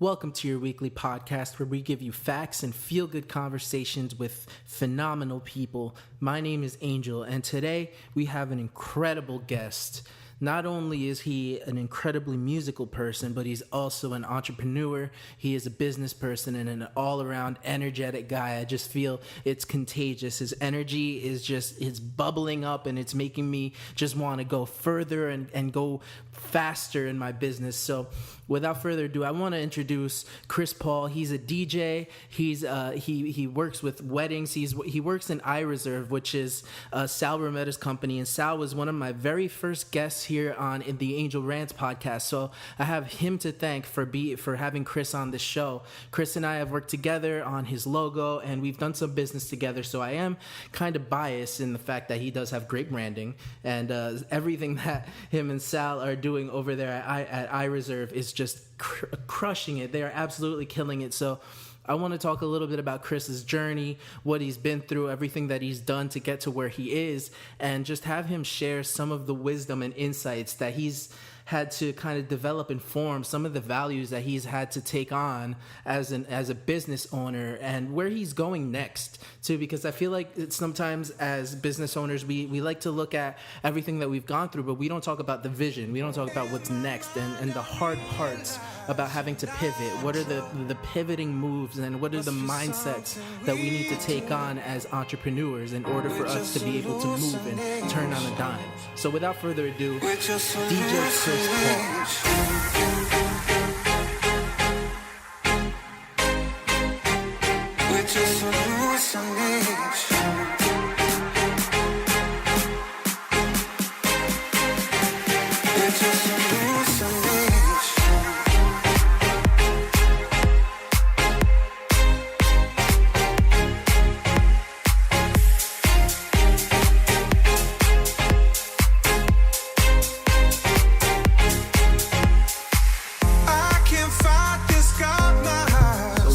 Welcome to your weekly podcast where we give you facts and feel-good conversations with phenomenal people. My name is Angel, and today we have an incredible guest. Not only is he an incredibly musical person, but he's also an entrepreneur. He is a business person and an all-around energetic guy. I just feel it's contagious. His energy is it's bubbling up, and it's making me just want to go further and go faster in my business. So without further ado, I want to introduce Chris Paul. He's a DJ. He works with weddings. He works in iReserve, which is Sal Rometta's company, and Sal was one of my very first guests here in the Angel Rants podcast. So I have him to thank for having Chris on the show. Chris and I have worked together on his logo, and we've done some business together. So I am kind of biased in the fact that he does have great branding, and everything that him and Sal are doing over there at iReserve is just crushing it. They are absolutely killing it. So I want to talk a little bit about Chris's journey, what he's been through, everything that he's done to get to where he is, and just have him share some of the wisdom and insights that he's had to kind of develop and form, some of the values that he's had to take on as a business owner, and where he's going next too, because I feel like sometimes as business owners we like to look at everything that we've gone through, but we don't talk about the vision. We don't talk about what's next and the hard parts about having to pivot. What are the pivoting moves, and what are the mindsets that we need to take on as entrepreneurs in order for us to be able to move and turn on a dime. So without further ado, DJ Chris Paul.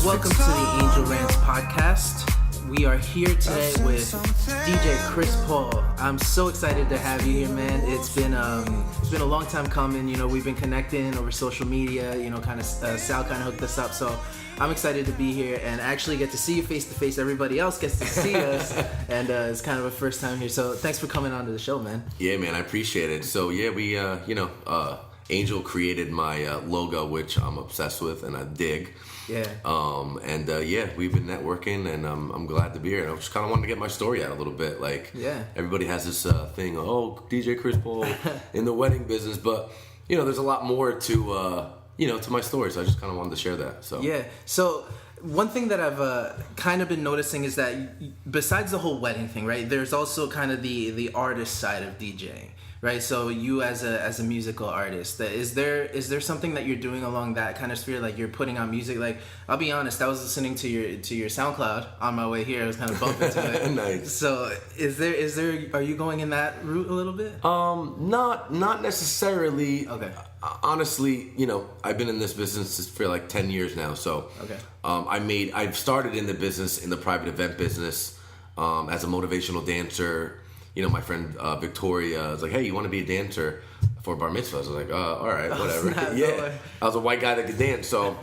Welcome to the Angel Rants podcast. We are here today with DJ Chris Paul. I'm so excited to have you here, man. It's been a long time coming. You know, we've been connecting over social media. You know, Sal kind of hooked us up, so I'm excited to be here and actually get to see you face to face. Everybody else gets to see us, and it's kind of a first time here. So thanks for coming on to the show, man. Yeah, man, I appreciate it. So yeah, we Angel created my logo, which I'm obsessed with and I dig. Yeah. We've been networking, and I'm glad to be here. And I just kind of wanted to get my story out a little bit. Like, yeah, everybody has this thing, DJ Chris Paul in the wedding business, but you know, there's a lot more to to my story. So I just kind of wanted to share that. So yeah. So one thing that I've kind of been noticing is that besides the whole wedding thing, right? There's also kind of the artist side of DJing. Right, so you as a musical artist, is there something that you're doing along that kind of sphere? Like, you're putting out music. Like, I'll be honest, I was listening to your SoundCloud on my way here. I was kind of bumping to it. Nice. So are you going in that route a little bit? Not necessarily. Okay. Honestly, I've been in this business for like 10 years now. So okay. I've started in the business, in the private event business, as a motivational dancer. My friend Victoria was like, "Hey, you want to be a dancer for bar mitzvahs?" I was like, "All right, whatever." Yeah, I was a white guy that could dance, so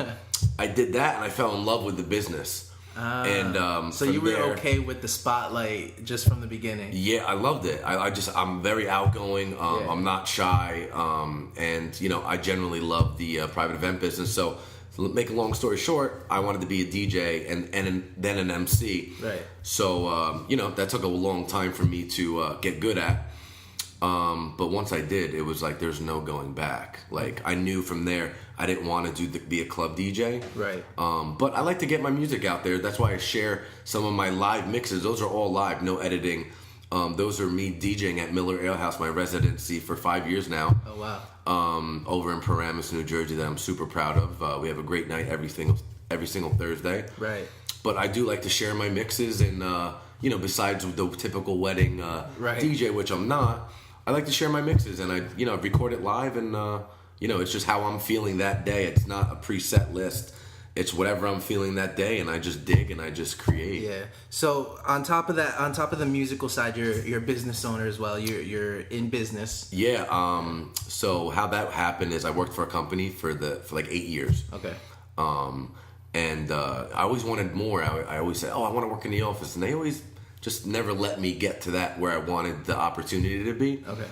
I did that, and I fell in love with the business. So you were okay with the spotlight just from the beginning? Yeah, I loved it. I'm very outgoing. I'm not shy, and I generally love the private event business. So, make a long story short, I wanted to be a DJ and then an MC. Right. So, that took a long time for me to get good at. But once I did, it was like there's no going back. Like, I knew from there I didn't want to be a club DJ. Right. But I like to get my music out there. That's why I share some of my live mixes. Those are all live, no editing. Those are me DJing at Miller Ale House, my residency for 5 years now. Oh, wow. Over in Paramus, New Jersey, that I'm super proud of. We have a great night every single Thursday. Right. But I do like to share my mixes, and besides the typical wedding DJ, which I'm not, I like to share my mixes, and I record it live, and it's just how I'm feeling that day. It's not a preset list. It's whatever I'm feeling that day, and I just dig and I just create. Yeah. So on top of that, on top of the musical side, you're a business owner as well. You're in business. Yeah. So how that happened is I worked for a company for like 8 years. Okay. And I always wanted more. I always said, I want to work in the office. And they always just never let me get to that where I wanted the opportunity to be. Okay.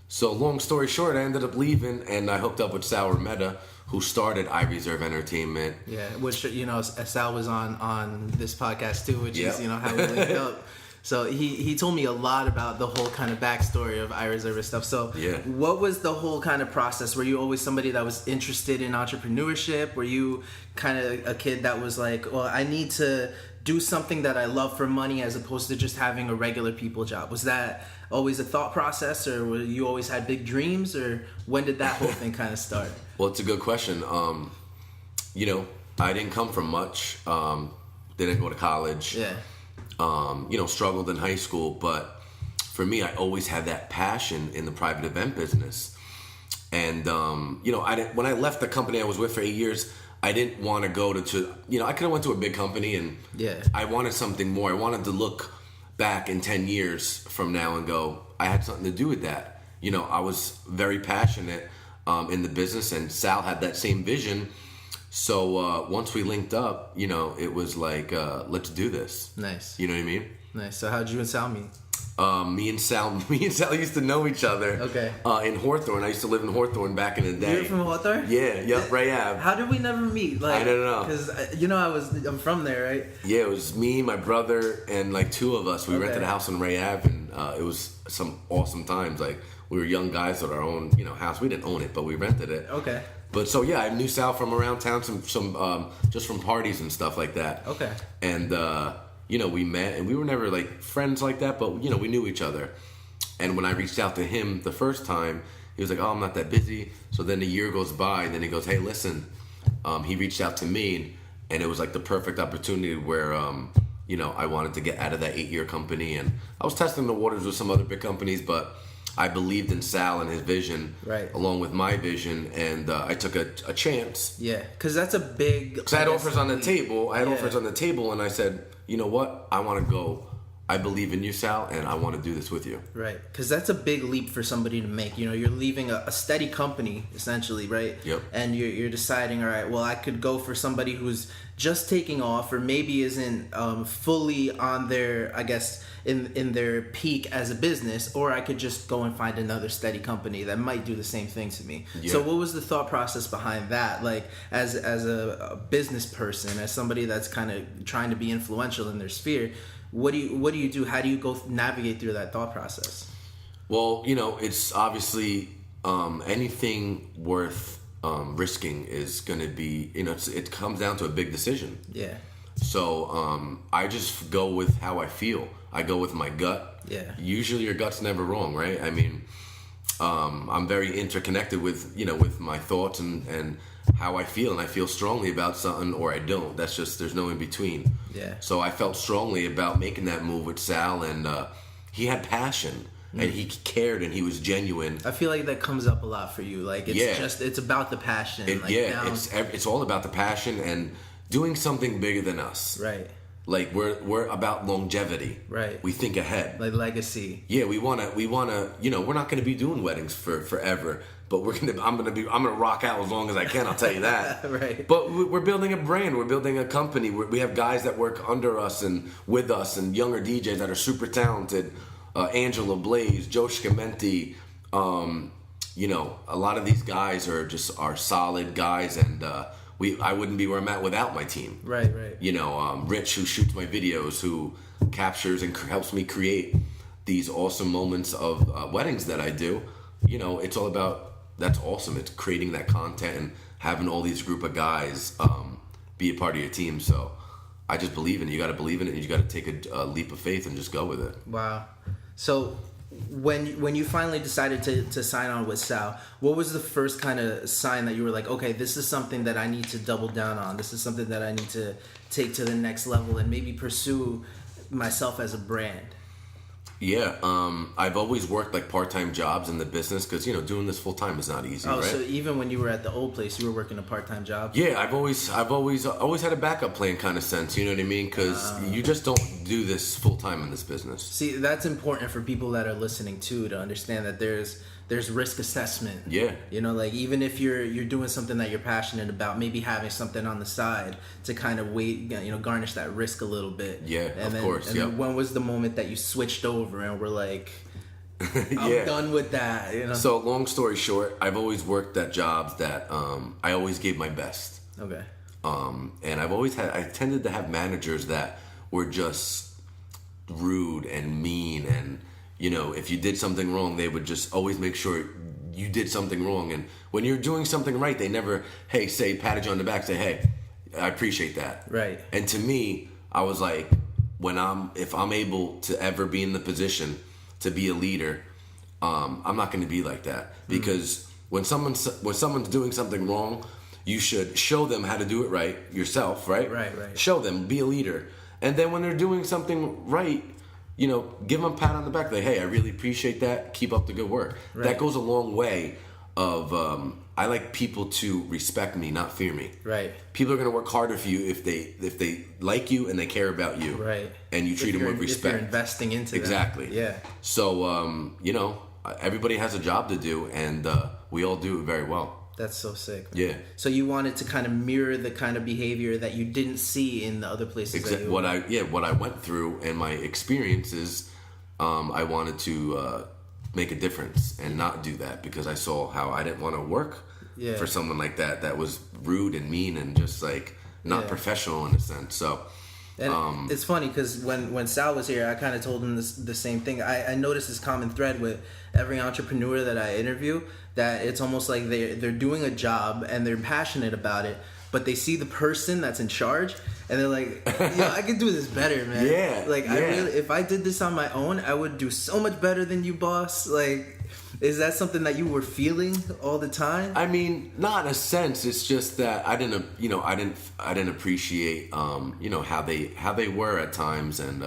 So long story short, I ended up leaving, and I hooked up with Sal Rametta, who started I Reserve Entertainment. Yeah, which, Sal was on this podcast too, which is, how we linked up. So he told me a lot about the whole kind of backstory of I Reserve stuff. So what was the whole kind of process? Were you always somebody that was interested in entrepreneurship? Were you kind of a kid that was like, well, I need to do something that I love for money as opposed to just having a regular people job? Was that always a thought process, or were you always had big dreams, or when did that whole thing kind of start? Well, it's a good question. I didn't come from much. Didn't go to college. Yeah. Struggled in high school, but for me, I always had that passion in the private event business. And when I left the company I was with for 8 years, I didn't want to go to I could have went to a big company, and I wanted something more. I wanted to look back in 10 years from now and go, I had something to do with that. I was very passionate in the business, and Sal had that same vision. So once we linked up, it was like, let's do this. Nice. You know what I mean? Nice. So how'd you and Sal meet? Me and Sal used to know each other. Okay. In Hawthorne. I used to live in Hawthorne back in the day. You're from Hawthorne? Yeah. Yep. Ray Ave. How did we never meet? I don't know. Because I'm from there, right? Yeah, it was me, my brother, and like two of us. We rented a house on Ray Ave, and it was some awesome times. Like, we were young guys with our own house. We didn't own it, but we rented it. Okay. But so I knew Sal from around town, some just from parties and stuff like that. Okay. And we met, and we were never like friends like that, but we knew each other. And when I reached out to him the first time, he was like, "Oh, I'm not that busy." So then a year goes by, and then he goes, "Hey, listen." He reached out to me, and it was like the perfect opportunity where I wanted to get out of that 8-year company, and I was testing the waters with some other big companies, but I believed in Sal and his vision, along with my vision, and I took a chance. Yeah, because that's a big... Because I had offers on the table. Offers on the table, and I said, you know what? I want to go. I believe in you, Sal, and I want to do this with you. Right, because that's a big leap for somebody to make. You're leaving a steady company, essentially, right? Yep. And you're deciding, all right, well, I could go for somebody who's just taking off, or maybe isn't fully on their, I guess, in their peak as a business, or I could just go and find another steady company that might do the same thing to me. Yeah. So what was the thought process behind that? Like, as a business person, as somebody that's kind of trying to be influential in their sphere, what do you do? How do you go navigate through that thought process? Well, it's obviously anything worth risking is going to be, it comes down to a big decision. Yeah. So I just go with how I feel. I go with my gut. Yeah. Usually your gut's never wrong, right? I mean, I'm very interconnected with, with my thoughts and how I feel, and I feel strongly about something or I don't. That's just, there's no in between. Yeah. So I felt strongly about making that move with Sal, and he had passion. And he cared, and he was genuine. I feel like that comes up a lot for you. Like, it's about the passion. It's all about the passion and doing something bigger than us. Right. Like, we're about longevity. Right. We think ahead. Like legacy. Yeah, we wanna. We're not gonna be doing weddings for forever, but I'm gonna rock out as long as I can. I'll tell you that. Right. But we're building a brand. We're building a company. We have guys that work under us and with us, and younger DJs that are super talented. Angela Blaze, Joe Scamenti, a lot of these guys are solid guys, and I wouldn't be where I'm at without my team. Right. Rich, who shoots my videos, who captures and helps me create these awesome moments of weddings that I do. It's all about, that's awesome. It's creating that content and having all these group of guys be a part of your team. So I just believe in it. You got to believe in it, and you got to take a leap of faith and just go with it. Wow. So when you finally decided to sign on with Sal, what was the first kind of sign that you were like, okay, this is something that I need to double down on. This is something that I need to take to the next level and maybe pursue myself as a brand? Yeah, I've always worked like part-time jobs in the business because doing this full-time is not easy. Oh, right? So even when you were at the old place, you were working a part-time job? Yeah, I've always had a backup plan kind of sense. You know what I mean? Because you just don't do this full-time in this business. See, that's important for people that are listening too, to understand that there's there's risk assessment. Yeah. You know, like even if you're doing something that you're passionate about, maybe having something on the side to kind of garnish that risk a little bit. Yeah, and of course. Then when was the moment that you switched over and were like, I'm yeah. done with that? You know. So long story short, I've always worked at jobs that I always gave my best. Okay. And I tended to have managers that were just rude and mean, and if you did something wrong, they would just always make sure you did something wrong. And when you're doing something right, they never, patted you on the back, say, hey, I appreciate that. Right. And to me, I was like, if I'm able to ever be in the position to be a leader, I'm not going to be like that, because when someone's doing something wrong, you should show them how to do it right yourself, right? Right. Show them, be a leader. And then when they're doing something right, give them a pat on the back. Like, hey, I really appreciate that. Keep up the good work. Right. That goes a long way of, I like people to respect me, not fear me. Right. People are going to work harder for you if they like you and they care about you. Right. And you treat them with respect. If you're investing into them. Exactly. Yeah. So, everybody has a job to do, and we all do it very well. That's so sick. Yeah. So you wanted to kind of mirror the kind of behavior that you didn't see in the other places. What I went through and my experiences, I wanted to make a difference and not do that, because I saw how I didn't want to work for someone like that was rude and mean and just like not professional in a sense. So. And it's funny because when Sal was here, I kind of told him the same thing. I noticed this common thread with every entrepreneur that I interview, that it's almost like they're doing a job and they're passionate about it, but they see the person that's in charge and they're like, I could do this better, man. Yeah. Like, I really, if I did this on my own, I would do so much better than you, boss. Like, is that something that you were feeling all the time? I mean, not in a sense. It's just that I didn't appreciate, how they were at times, and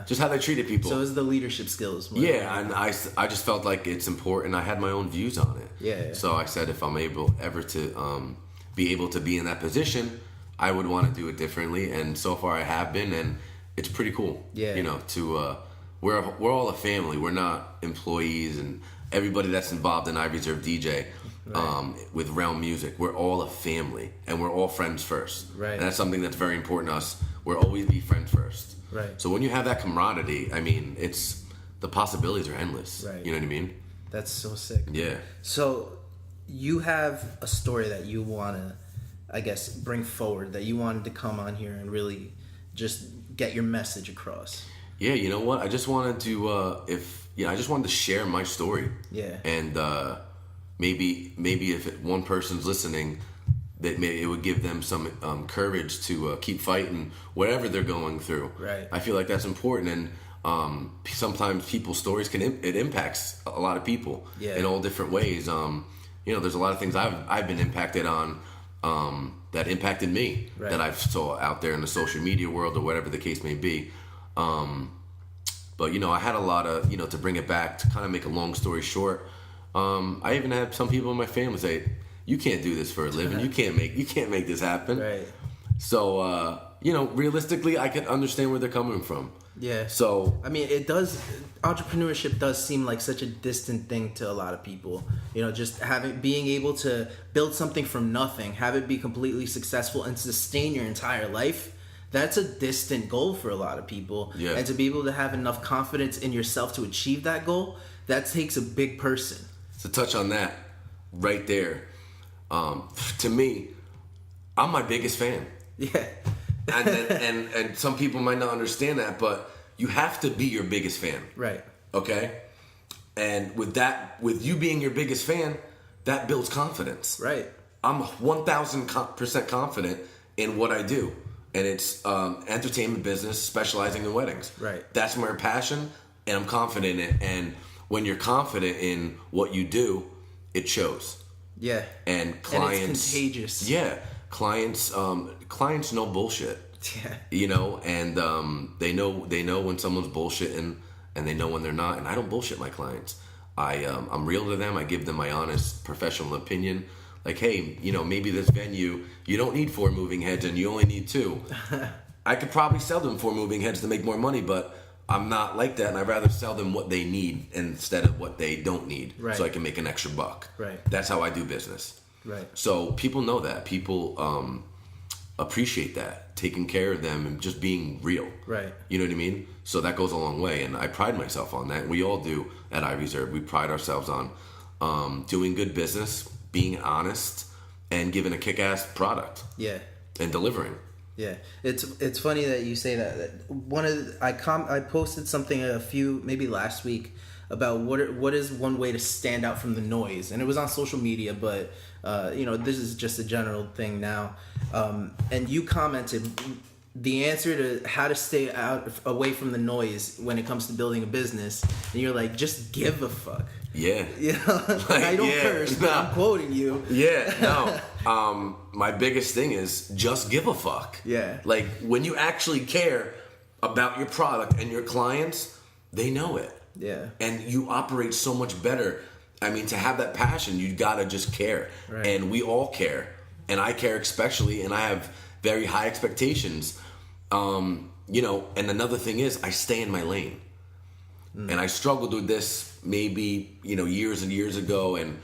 just how they treated people. So it's the leadership skills. And I just felt like it's important. I had my own views on it. Yeah. So I said, if I'm ever to be able to be in that position, I would want to do it differently. And so far, I have been, and it's pretty cool. Yeah. We're all a family. We're not employees, and everybody that's involved in I Reserve DJ, with Realm Music, we're all a family, and we're all friends first. Right. And that's something that's very important to us. We'll always be friends first. Right. So when you have that camaraderie, I mean, the possibilities are endless. Right. You know what I mean? That's so sick. Yeah. So you have a story that you want to, I guess, bring forward, that you wanted to come on here and really just get your message across. Yeah, you know what? I just wanted to, I just wanted to share my story. Yeah. And maybe if one person's listening, that it would give them some courage to keep fighting whatever they're going through. Right. I feel like that's important, and sometimes people's stories it impacts a lot of people in all different ways. There's a lot of things I've been impacted on that impacted me, that I've saw out there in the social media world or whatever the case may be. But I had a lot of, to bring it back, to kind of make a long story short, I even had some people in my family say, you can't do this for a living. You can't make this happen. Right. So, realistically, I can understand where they're coming from. Yeah. So, I mean, entrepreneurship does seem like such a distant thing to a lot of people. Just being able to build something from nothing, have it be completely successful and sustain your entire life. That's a distant goal for a lot of people. Yeah. And to be able to have enough confidence in yourself to achieve that goal, that takes a big person. To touch on that right there, to me, I'm my biggest fan. Yeah. and some people might not understand that, but you have to be your biggest fan. Right. Okay? And with you being your biggest fan, that builds confidence. Right. I'm 1,000% confident in what I do. And it's entertainment business, specializing in weddings. Right. That's my passion, and I'm confident in it. And when you're confident in what you do, it shows. Yeah. And clients... And it's contagious. Yeah. Clients know bullshit. Yeah. And they know when someone's bullshitting, and they know when they're not. And I don't bullshit my clients. I'm real to them. I give them my honest, professional opinion. Like, hey, maybe this venue, you don't need 4 moving heads and you only need 2. I could probably sell them 4 moving heads to make more money, but I'm not like that, and I'd rather sell them what they need instead of what they don't need, Right. so I can make an extra buck. Right. That's how I do business. Right. So people know that. People appreciate that, taking care of them and just being real. Right. You know what I mean? So that goes a long way, and I pride myself on that. We all do at iReserve. We pride ourselves on doing good business, being honest, and giving a kick-ass product. Yeah. And delivering. Yeah, it's funny that you say that. I posted something maybe last week about what is one way to stand out from the noise, and it was on social media, but this is just a general thing now. And you commented the answer to how to stay away from the noise when it comes to building a business, and you're like, just give a fuck. Yeah. I don't curse, but I'm quoting you. Yeah, no. My biggest thing is just give a fuck. Yeah. Like, when you actually care about your product and your clients, they know it. Yeah. And you operate so much better. I mean, to have that passion, you gotta just care. Right. And we all care. And I care especially, and I have very high expectations. And another thing is, I stay in my lane. And I struggled with this maybe, years and years ago. And,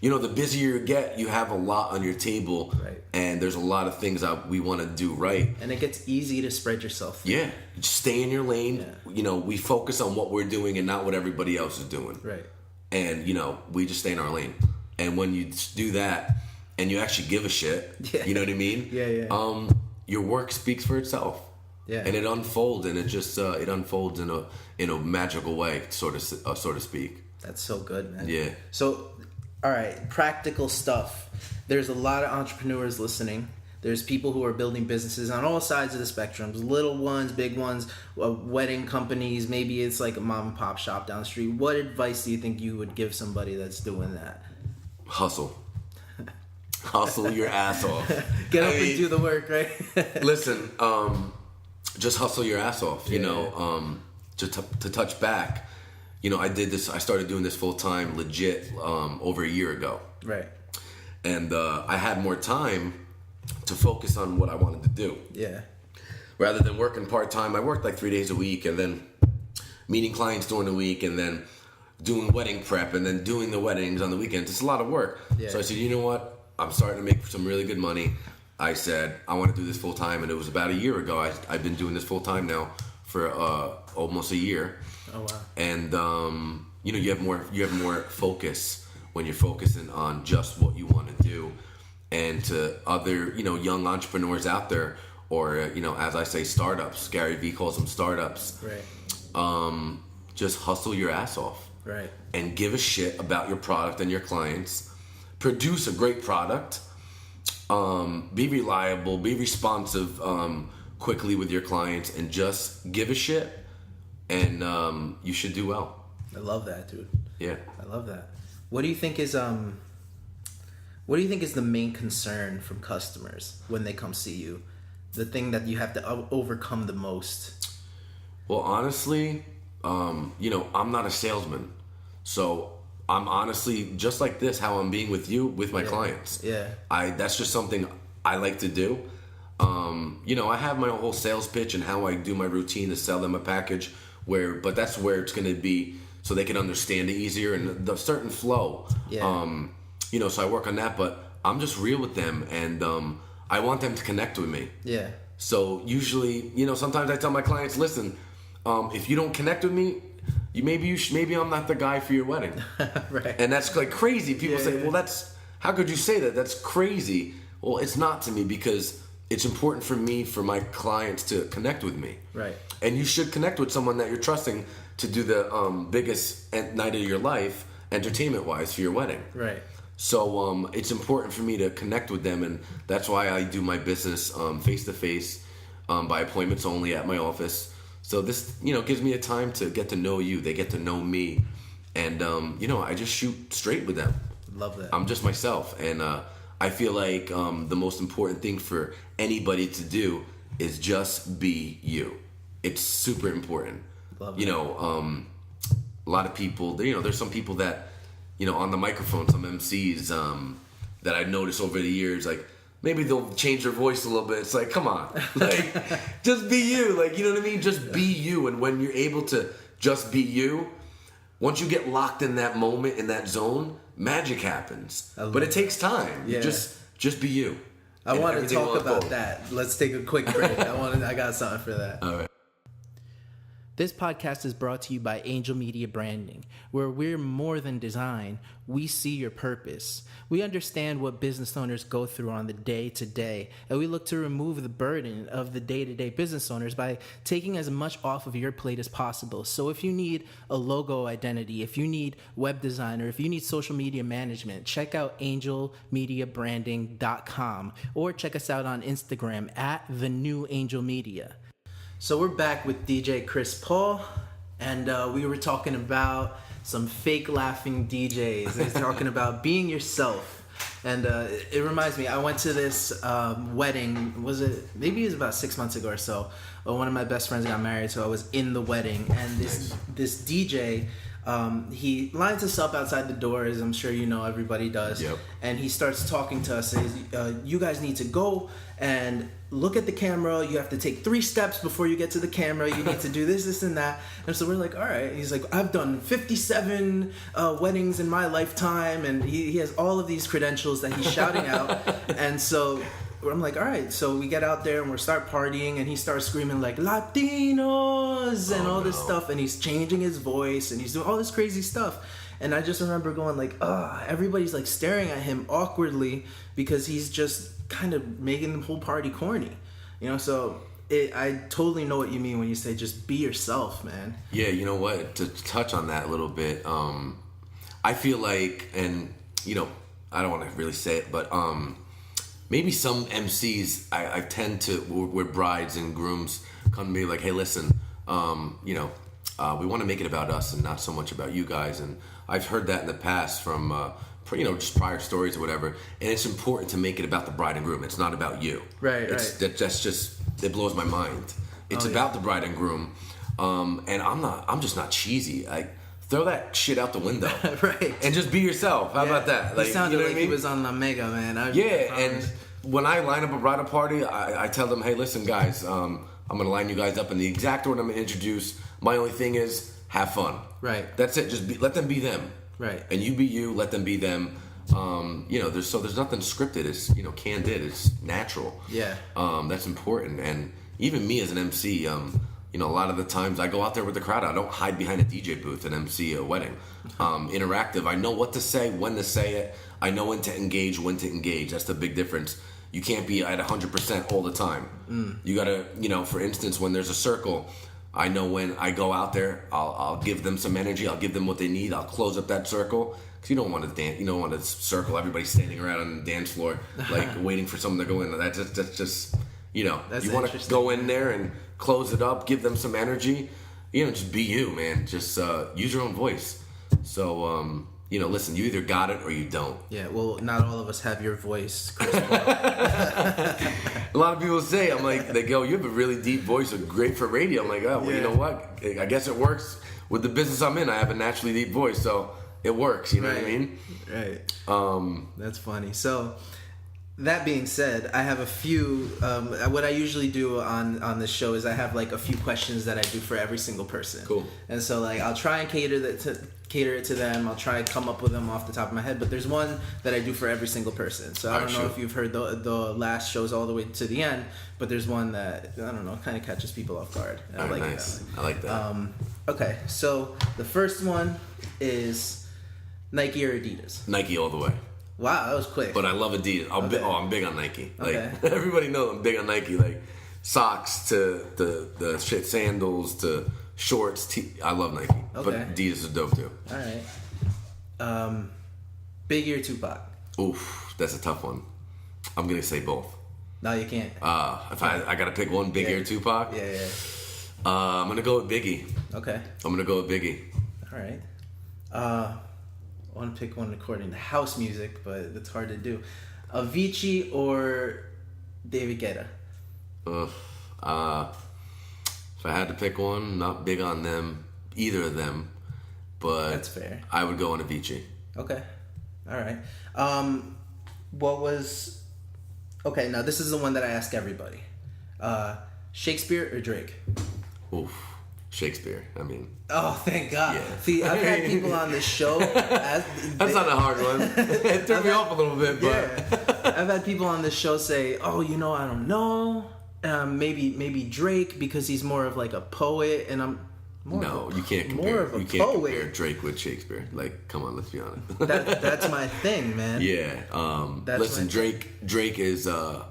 the busier you get, you have a lot on your table. Right. And there's a lot of things that we want to do right. And it gets easy to spread yourself. Yeah. Just stay in your lane. Yeah. We focus on what we're doing and not what everybody else is doing. Right. And, we just stay in our lane. And when you do that and you actually give a shit, you know what I mean? Yeah. Your work speaks for itself. Yeah. And it unfolds, and it unfolds in a magical way, so to speak. That's so good, man. Yeah. So, all right, practical stuff. There's a lot of entrepreneurs listening. There's people who are building businesses on all sides of the spectrum, little ones, big ones, wedding companies. Maybe it's like a mom and pop shop down the street. What advice do you think you would give somebody that's doing that? Hustle. Hustle your ass off. Get up and do the work, right? Listen, just hustle your ass off. To touch back, I did this. I started doing this full time, legit, over a year ago. Right. And I had more time to focus on what I wanted to do. Yeah. Rather than working part time, I worked like 3 days a week, and then meeting clients during the week, and then doing wedding prep, and then doing the weddings on the weekends. It's a lot of work. Yeah. So I said, you know what? I'm starting to make some really good money. I said, I want to do this full time, and it was about a year ago. I've been doing this full time now for almost a year. Oh wow! And you have more focus when you're focusing on just what you want to do. And to other young entrepreneurs out there, or as I say, startups. Gary Vee calls them startups. Right. Just hustle your ass off. Right. And give a shit about your product and your clients. Produce a great product. Be reliable, be responsive quickly with your clients, and just give a shit, and you should do well. I love that, dude. Yeah. I love that. What do you think is the main concern from customers when they come see you? The thing that you have to overcome the most? Well, honestly, I'm not a salesman. So I'm honestly just like this, how I'm being with you, with my clients. Yeah. That's just something I like to do. I have my whole sales pitch and how I do my routine to sell them a package but that's where it's going to be so they can understand it easier and the certain flow. Yeah. So I work on that, but I'm just real with them, and I want them to connect with me. Yeah. So usually, sometimes I tell my clients, listen, if you don't connect with me, maybe I'm not the guy for your wedding. Right. And that's like crazy. People say, well, how could you say that? That's crazy. Well, it's not to me, because it's important for my clients to connect with me. Right. And you should connect with someone that you're trusting to do the biggest night of your life, entertainment-wise, for your wedding. Right. So it's important for me to connect with them, and that's why I do my business face-to-face, by appointments only at my office. So this, gives me a time to get to know you. They get to know me, and I just shoot straight with them. Love that. I'm just myself, and I feel like the most important thing for anybody to do is just be you. It's super important. Love that. A lot of people, there's some people that, on the microphone, some MCs that I noticed over the years, like maybe they'll change their voice a little bit. It's like, come on, like, just be you. Like, you know what I mean? Just be you. And when you're able to just be you, once you get locked in that moment, in that zone, magic happens. But it takes time. Yeah. Just be you. I want to talk about that. Let's take a quick break. I got something for that. All right. This podcast is brought to you by Angel Media Branding, where we're more than design. We see your purpose. We understand what business owners go through on the day-to-day, and we look to remove the burden of the day-to-day business owners by taking as much off of your plate as possible. So if you need a logo identity, if you need web design, or if you need social media management, check out angelmediabranding.com or check us out on Instagram at The New Angel Media. So we're back with DJ Chris Paul, and we were talking about some fake laughing DJs. He's talking about being yourself. And it reminds me, I went to this wedding, maybe it was about 6 months ago or so. One of my best friends got married, so I was in the wedding. And this DJ, he lines us up outside the doors. I'm sure you know, everybody does. Yep. And he starts talking to us, says, you guys need to go and look at the camera. You have to take 3 steps before you get to the camera. You need to do this, this, and that. And so we're like, all right. He's like, I've done 57 weddings in my lifetime. And he has all of these credentials that he's shouting out. And so I'm like, all right. So we get out there and we start partying. And he starts screaming like, Latinos and all this stuff. And he's changing his voice. And he's doing all this crazy stuff. And I just remember going like, everybody's like staring at him awkwardly because he's just kind of making the whole party corny, you know. So I totally know what you mean when you say just be yourself, man. Yeah, you know what? To touch on that a little bit, I feel like, and you know, I don't want to really say it, but maybe some MCs I tend to, where brides and grooms come to me like, hey, listen, you know, we want to make it about us and not so much about you guys. And I've heard that in the past from you know, just prior stories or whatever, and it's important to make it about the bride and groom. It's not about you. Right. That's just, it blows my mind. It's about the bride and groom, and I'm just not cheesy. Like, throw that shit out the window, right? And just be yourself. How about that? Like, he sounded like he was on La Mega, man. And when I line up a bridal party, I tell them, hey, listen, guys, I'm gonna line you guys up in the exact order I'm gonna introduce. My only thing is, have fun. Right. That's it. Just let them be them. Right. And you be you, let them be them. You know, there's nothing scripted. It's, you know, candid. It's natural. Yeah. That's important. And even me as an MC, you know, a lot of the times I go out there with the crowd. I don't hide behind a DJ booth and MC a wedding. Interactive. I know what to say, when to say it. I know when to engage. That's the big difference. You can't be at 100% all the time. You gotta, you know, for instance, when there's a circle, I know when I go out there, I'll give them some energy. I'll give them what they need. I'll close up that circle. Because you don't want to dance. You don't want to circle everybody standing around on the dance floor, like waiting for someone to go in. That's just you know. That's you want to go in there and close it up. Give them some energy. You know, just be you, man. Just use your own voice. So you know, listen, you either got it or you don't. Yeah, well, not all of us have your voice, Chris Paul. A lot of people say, I'm like, they go, you have a really deep voice, great for radio. I'm like, oh, well, you know what? I guess it works with the business I'm in. I have a naturally deep voice, so it works. You know what I mean? Right. That's funny. So, that being said, I have a few. What I usually do on this show is I have like a few questions that I do for every single person. Cool. And so like I'll try and cater it to them. I'll try and come up with them off the top of my head. But there's one that I do for every single person. So I don't know if you've heard the last shows all the way to the end, but there's one that I don't know kind of catches people off guard. I like that. I like that. Okay, so the first one is Nike or Adidas. Nike all the way. Wow, that was quick. But I love Adidas. I'm big on Nike. Like everybody knows I'm big on Nike. Like socks to the shit sandals to shorts. I love Nike. Okay. But Adidas is dope too. All right. Biggie or Tupac? Oof, that's a tough one. I'm gonna say both. No, you can't. If I gotta pick one, Biggie or Tupac? Yeah. I'm gonna go with Biggie. Okay. I'm gonna go with Biggie. All right. I want to pick one according to house music, but it's hard to do. Avicii or David Guetta? If I had to pick one, not big on them, either of them, but that's fair. I would go on Avicii. Okay. All right. What was Okay, now this is the one that I ask everybody. Shakespeare or Drake? Oof. Shakespeare. I mean. Oh, thank God. Yeah. See, I've had people on this show. That's not a hard one. It threw me off a little bit, but. Yeah. I've had people on this show say, oh, I don't know. Maybe Drake because he's more of like a poet, and I'm more no, you can't compare. More of a you can't poet. Compare Drake with Shakespeare. Like, come on, let's be honest. That's my thing, man. Yeah. Listen, Drake is. I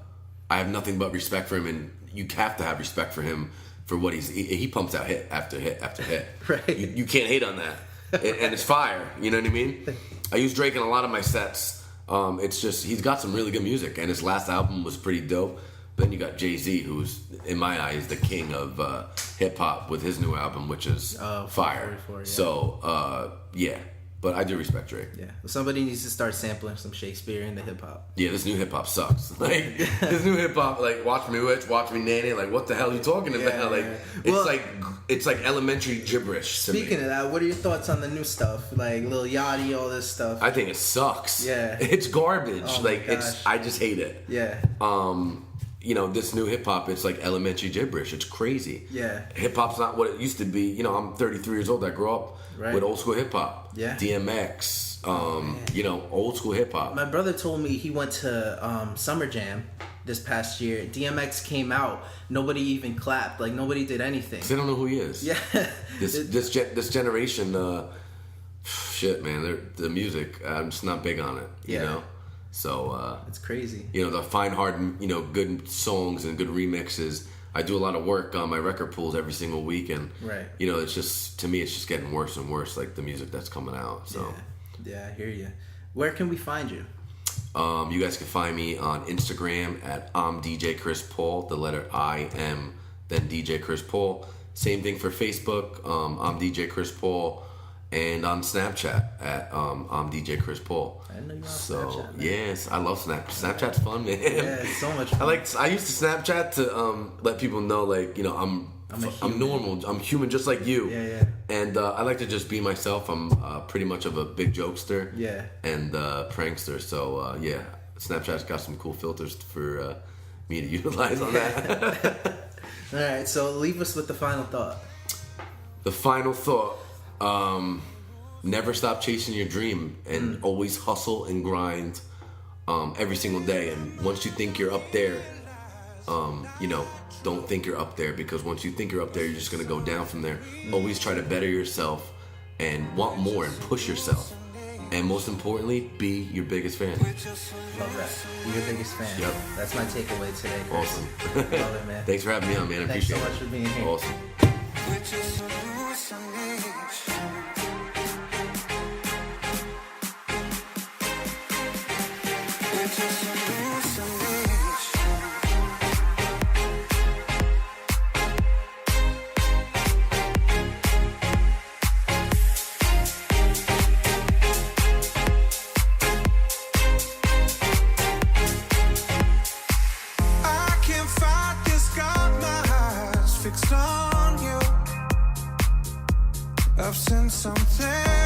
have nothing but respect for him, and you have to have respect for him for what he pumps out hit after hit after hit. Right. You can't hate on that, and it's fire. You know what I mean? I use Drake in a lot of my sets. It's just he's got some really good music, and his last album was pretty dope. Then you got Jay-Z, who's in my eyes the king of hip hop with his new album, which is fire. 44, yeah. So yeah, but I do respect Drake. Yeah, somebody needs to start sampling some Shakespeare into hip hop. Yeah, this new hip hop sucks. Like this new hip hop, like Watch Me Witch, Watch Me Nanny. Like what the hell are you talking about? Yeah, like yeah. it's like elementary gibberish. Speaking of that, what are your thoughts on the new stuff, like Lil Yachty, all this stuff? I think it sucks. Yeah, it's garbage. Oh like gosh. I just hate it. Yeah. This new hip hop, it's like elementary gibberish. It's crazy. Yeah. Hip hop's not what it used to be. I'm 33 years old. I grew up with old school hip hop. Yeah. DMX. Old school hip hop. My brother told me he went to Summer Jam this past year. DMX came out. Nobody even clapped. Like nobody did anything. They don't know who he is. Yeah. This generation. Shit, man. The music. I'm just not big on it. Yeah. You know. So it's crazy. The fine hard, good songs and good remixes. I do a lot of work on my record pools every single week, and right. It's just, to me, it's just getting worse and worse. Like the music that's coming out. So yeah, I hear you. Where can we find you? You guys can find me on Instagram at DJ Chris Paul. The letter I am then DJ Chris Paul. Same thing for Facebook. I'm DJ Chris Paul. And on Snapchat at I'm DJ Chris Paul. I know you're on Snapchat, man. Yes, I love Snapchat. Snapchat's fun, man. Yeah, it's so much fun. I used to Snapchat to let people know, like, I'm normal. I'm human just like you. Yeah. And I like to just be myself. I'm pretty much of a big jokester. Yeah. And prankster. So yeah, Snapchat's got some cool filters for me to utilize on that. All right, so leave us with the final thought. The final thought. Never stop chasing your dream and always hustle and grind every single day. And once you think you're up there, don't think you're up there, because once you think you're up there, you're just going to go down from there. Always try to better yourself and want more and push yourself. And most importantly, be your biggest fan. Love that. Be your biggest fan. Yep. That's my takeaway today. Awesome. Love it, man. Thanks for having me on, man. I Thanks appreciate it. so much for being here. Awesome. I've seen something